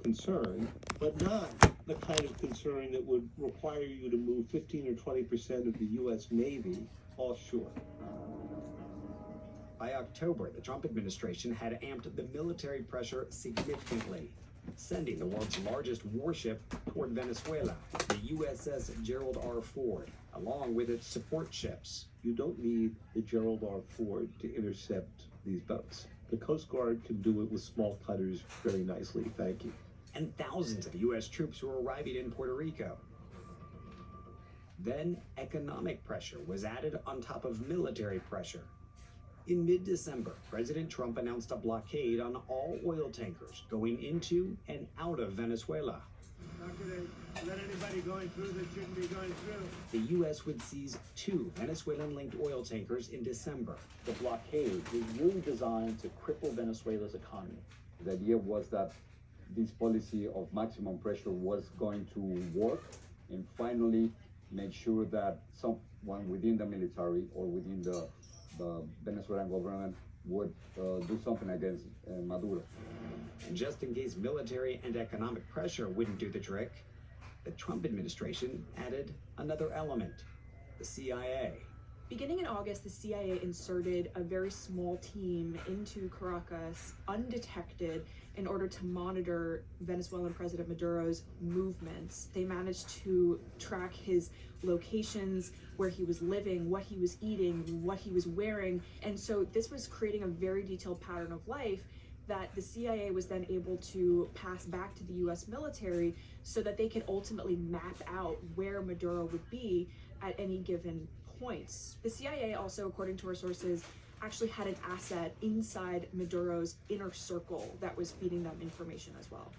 concern, but not the kind of concern that would require you to move 15 or 20% of the U.S. Navy offshore. By October, the Trump administration had amped the military pressure significantly, sending the world's largest warship toward Venezuela, the USS Gerald R. Ford, along with its support ships. You don't need the Gerald R. Ford to intercept these boats. The Coast Guard can do it with small cutters very nicely, thank you. And thousands of U.S. troops were arriving in Puerto Rico. Then economic pressure was added on top of military pressure. In mid-December, President Trump announced a blockade on all oil tankers going into and out of Venezuela. Not going to let anybody going through that shouldn't be going through. The U.S. would seize 2 Venezuelan-linked oil tankers in December. The blockade was really designed to cripple Venezuela's economy. The idea was that this policy of maximum pressure was going to work and finally make sure that someone within the military or within the Venezuelan government would do something against Maduro. And just in case military and economic pressure wouldn't do the trick, the Trump administration added another element, the CIA. Beginning in August, the CIA inserted a very small team into Caracas, undetected, in order to monitor Venezuelan President Maduro's movements. They managed to track his locations, where he was living, what he was eating, what he was wearing. And so this was creating a very detailed pattern of life that the CIA was then able to pass back to the US military so that they could ultimately map out where Maduro would be at any given points. The CIA also, according to our sources, actually had an asset inside Maduro's inner circle that was feeding them information as well.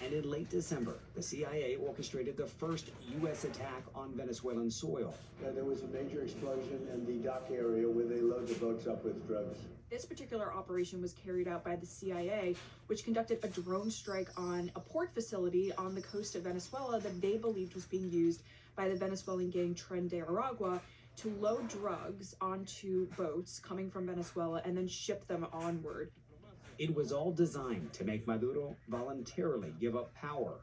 And in late December, the CIA orchestrated the first U.S. attack on Venezuelan soil. There was a major explosion in the dock area where they load the boats up with drugs. This particular operation was carried out by the CIA, which conducted a drone strike on a port facility on the coast of Venezuela that they believed was being used by the Venezuelan gang Tren de Aragua to load drugs onto boats coming from Venezuela and then ship them onward. It was all designed to make Maduro voluntarily give up power.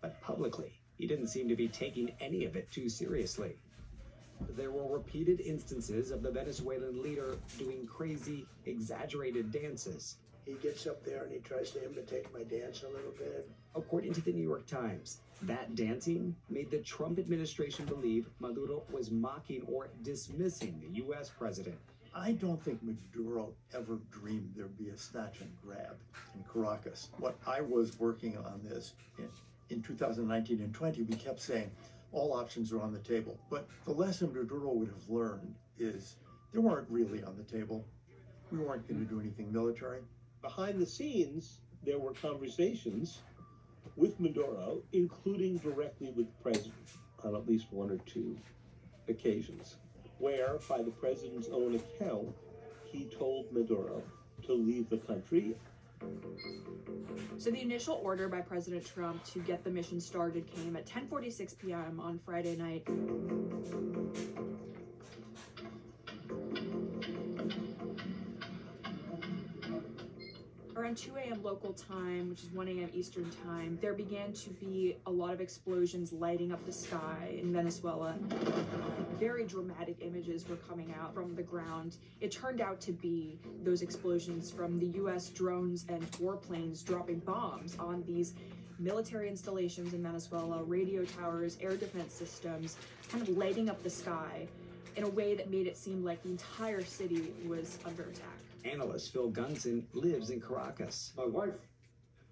But publicly, he didn't seem to be taking any of it too seriously. There were repeated instances of the Venezuelan leader doing crazy, exaggerated dances. He gets up there and he tries to imitate my dance a little bit. According to the New York Times, that dancing made the Trump administration believe Maduro was mocking or dismissing the U.S. president. I don't think Maduro ever dreamed there'd be a snatch and grab in Caracas. What I was working on this in 2019 and 20, we kept saying all options are on the table. But the lesson Maduro would have learned is they weren't really on the table. We weren't going to do anything military. Behind the scenes, there were conversations with Maduro, including directly with the president on at least 1 or 2 occasions, where, by the president's own account, he told Maduro to leave the country. So the initial order by President Trump to get the mission started came at 10:46 p.m. on Friday night. Around 2 a.m. local time, which is 1 a.m. Eastern time, there began to be a lot of explosions lighting up the sky in Venezuela. Very dramatic images were coming out from the ground. It turned out to be those explosions from the U.S. drones and warplanes dropping bombs on these military installations in Venezuela, radio towers, air defense systems, kind of lighting up the sky in a way that made it seem like the entire city was under attack. Analyst Phil Gunson lives in Caracas. My wife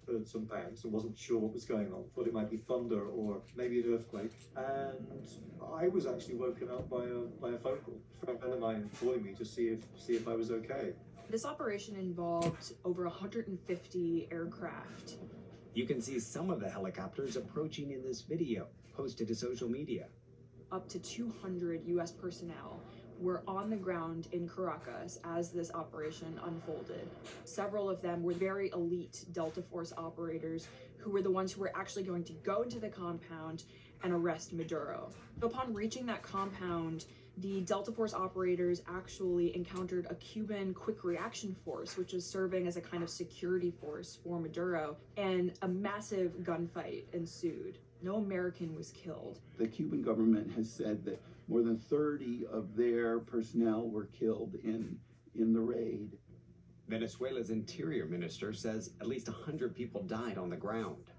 heard some bangs and wasn't sure what was going on. Thought it might be thunder or maybe an earthquake. And I was actually woken up by a phone call. A friend of mine calling me to see if I was okay. This operation involved over 150 aircraft. You can see some of the helicopters approaching in this video, posted to social media. Up to 200 U.S. personnel were on the ground in Caracas as this operation unfolded. Several of them were very elite Delta Force operators who were the ones who were actually going to go into the compound and arrest Maduro. Upon reaching that compound, The Delta Force operators actually encountered a Cuban quick reaction force, which was serving as a kind of security force for Maduro, and a massive gunfight ensued. No American was killed. The Cuban government has said that more than 30 of their personnel were killed in the raid. Venezuela's interior minister says at least 100 people died on the ground.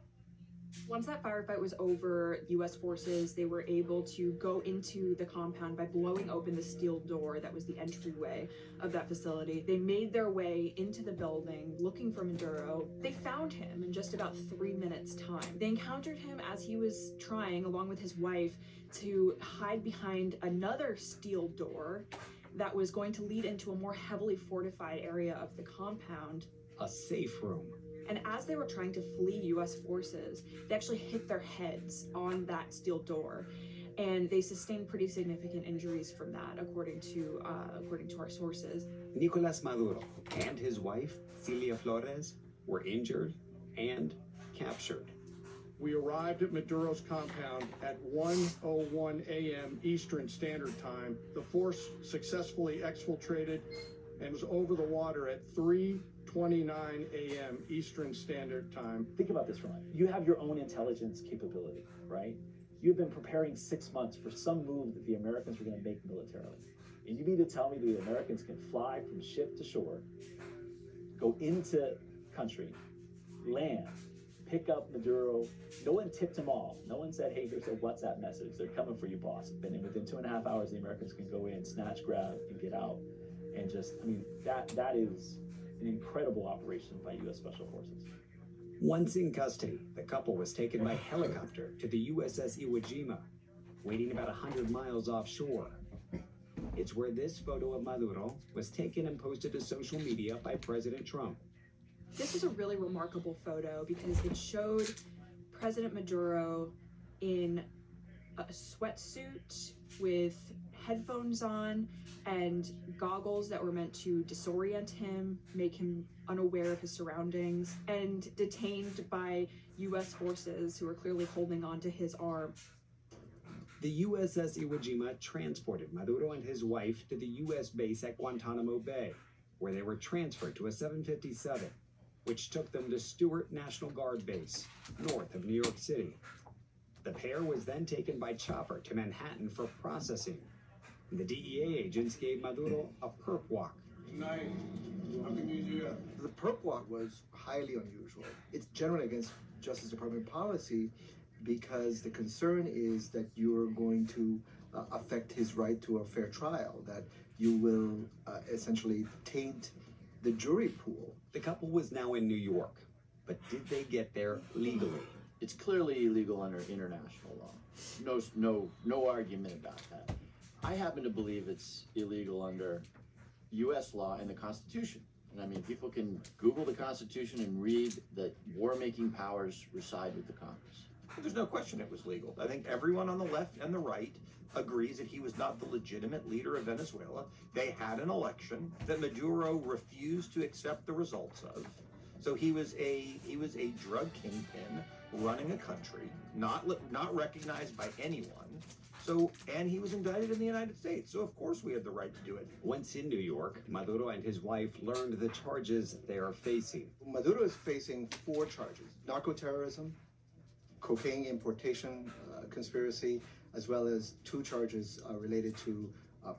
Once that firefight was over, U.S. forces, they were able to go into the compound by blowing open the steel door that was the entryway of that facility. They made their way into the building looking for Maduro. They found him in just about 3 minutes' time. They encountered him as he was trying, along with his wife, to hide behind another steel door that was going to lead into a more heavily fortified area of the compound. A safe room. And as they were trying to flee U.S. forces, they actually hit their heads on that steel door, and they sustained pretty significant injuries from that, according to our sources. Nicolas Maduro and his wife, Cilia Flores, were injured and captured. We arrived at Maduro's compound at 1:01 a.m. Eastern Standard Time. The force successfully exfiltrated and was over the water at 3:29 a.m. Eastern Standard Time. Think about this for a moment. You have your own intelligence capability, right? You've been preparing 6 months for some move that the Americans were going to make militarily. And you mean to tell me the Americans can fly from ship to shore, go into country, land, pick up Maduro? No one tipped him off. No one said, hey, here's a WhatsApp message. They're coming for you, boss. And within 2.5 hours, the Americans can go in, snatch, grab, and get out. And just, I mean, that is an incredible operation by U.S. Special Forces. Once in custody, the couple was taken by helicopter to the USS Iwo Jima, waiting about 100 miles offshore. It's where this photo of Maduro was taken and posted to social media by President Trump. This is a really remarkable photo because it showed President Maduro in a sweatsuit with headphones on and goggles that were meant to disorient him, make him unaware of his surroundings, and detained by U.S. forces who were clearly holding on to his arm. The USS Iwo Jima transported Maduro and his wife to the U.S. base at Guantanamo Bay, where they were transferred to a 757, which took them to Stewart National Guard Base, north of New York City. The pair was then taken by chopper to Manhattan for processing. The DEA agents gave Maduro a perp walk. Tonight, how can you do that? The perp walk was highly unusual. It's generally against Justice Department policy because the concern is that you're going to affect his right to a fair trial, that you will essentially taint the jury pool. The couple was now in New York, but did they get there legally? It's clearly illegal under international law. No argument about that. I happen to believe it's illegal under U.S. law and the Constitution. And I mean, people can Google the Constitution and read that war-making powers reside with the Congress. There's no question it was legal. I think everyone on the left and the right agrees that he was not the legitimate leader of Venezuela. They had an election that Maduro refused to accept the results of. So he was a drug kingpin running a country, not recognized by anyone. So, and he was indicted in the United States. So of course we had the right to do it. Once in New York, Maduro and his wife learned the charges they are facing. Maduro is facing 4 charges: narco-terrorism, cocaine importation conspiracy, as well as 2 charges related to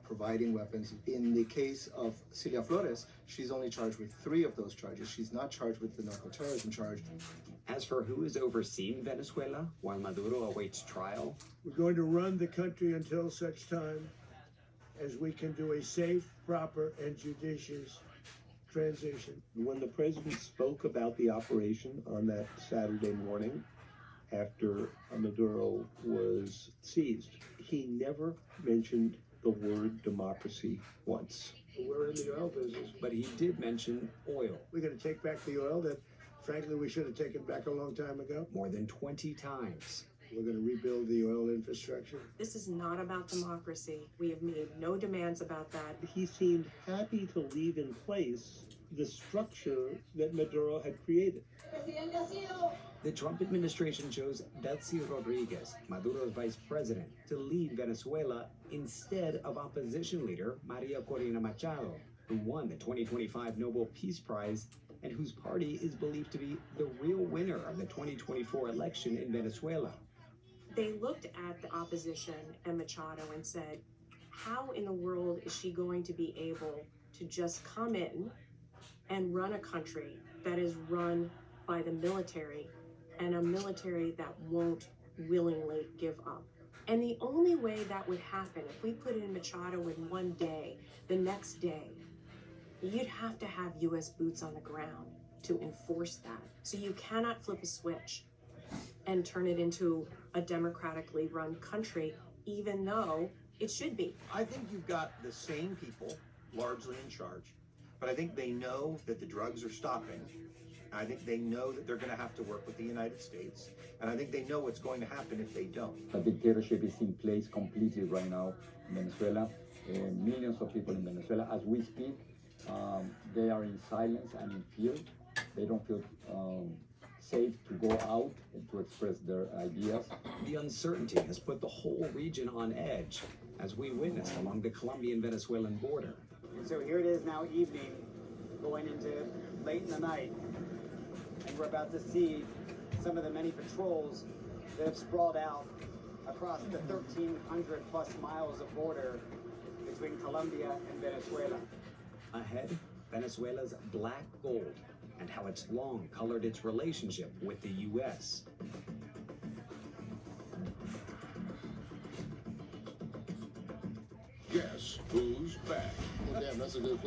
providing weapons. In the case of Cilia Flores, she's only charged with 3 of those charges. She's not charged with the narco-terrorism charge. As for who is overseeing Venezuela while Maduro awaits trial, We're going to run the country until such time as we can do a safe, proper, and judicious transition. When the president spoke about the operation on that Saturday morning after Maduro was seized, he never mentioned the word democracy once. We're in the oil business. but he did mention oil We're going to take back the oil that, frankly, we should have taken back a long time ago. more than 20 times. We're going to rebuild the oil infrastructure. This is not about democracy. We have made no demands about that. He seemed happy to leave in place the structure that Maduro had created. The Trump administration chose Delcy Rodriguez, Maduro's vice president, to lead Venezuela instead of opposition leader Maria Corina Machado, who won the 2025 Nobel Peace Prize and whose party is believed to be the real winner of the 2024 election in Venezuela. They looked at the opposition and Machado and said, how in the world is she going to be able to just come in and run a country that is run by the military, and a military that won't willingly give up? And the only way that would happen, if we put in Machado in one day, the next day, you'd have to have US boots on the ground to enforce that. So you cannot flip a switch and turn it into a democratically run country, even though it should be. I think you've got the same people largely in charge, but I think they know that the drugs are stopping. I think they know that they're going to have to work with the United States, and I think they know what's going to happen if they don't. A dictatorship is in place completely right now in Venezuela. Millions of people in Venezuela, as we speak, they are in silence and in fear. They don't feel safe to go out and to express their ideas. The uncertainty has put the whole region on edge, as we witnessed along the Colombian-Venezuelan border. And so here it is now evening, going into late in the night, and we're about to see some of the many patrols that have sprawled out across the 1,300 plus miles of border between Colombia and Venezuela. Ahead, Venezuela's black gold and how it's long colored its relationship with the U.S. Guess who's back? Well, damn, that's a good